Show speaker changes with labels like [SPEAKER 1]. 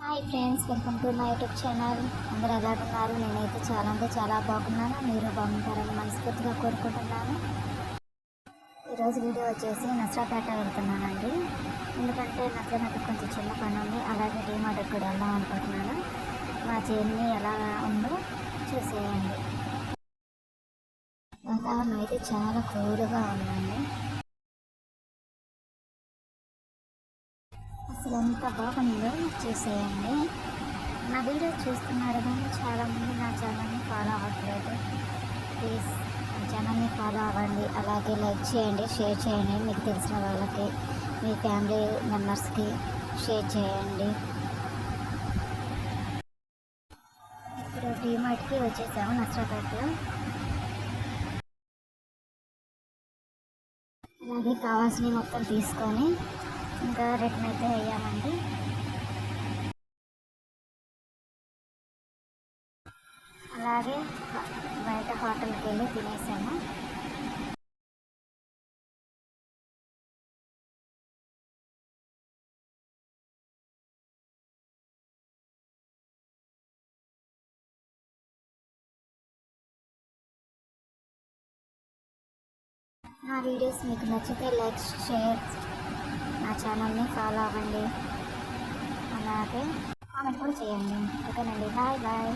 [SPEAKER 1] Hi friends, welcome to my YouTube channel. అందరూ ఎలా ఉన్నారు? నేనైతే చాలా బాగున్నాను. మీరు బాగుంటారని మనస్ఫూర్తిగా కోరుకుంటున్నాను. ఈరోజు వీడియో వచ్చేసి నర్సరాపేట వెళ్తున్నానండి. ఎందుకంటే నర్సరాపేట కొంచెం చిన్న పని ఉంది. అలాగే డీమార్ట్కి కూడా వెళ్దాం అనుకుంటున్నాను. మా జర్నీ ఎలా ఉందో చూసేయండి. వాతావరణం అయితే చాలా కూల్గా ఉందండి. అసలు ఎంత బాగుందో చూసేయండి. నా వీడియో చూస్తున్నారు కానీ చాలామంది నా ఛానల్ని ఫాలో అవ్వట్లేదు. ప్లీజ్ నా ఛానల్ని ఫాలో అవ్వండి. అలాగే లైక్ చేయండి, షేర్ చేయండి. మీకు తెలిసిన వాళ్ళకి, మీ ఫ్యామిలీ మెంబర్స్కి షేర్ చేయండి. ఇప్పుడు డీమార్ట్కి వచ్చేసాము నర్సరాపేటలో. అలాగే కావాల్సినవి మొత్తం తీసుకొని ఇంకా రిటర్న్ అయితే అయ్యామండి. అలాగే బయట హోటల్కి వెళ్ళి తినేసాము. నా వీడియోస్ మీకు నచ్చితే లైక్, షేర్, నా ఛానల్ని ఫాలో అవ్వండి. అలాగే కామెంట్ కూడా చేయండి. ఓకేనండి, బాయ్ బాయ్.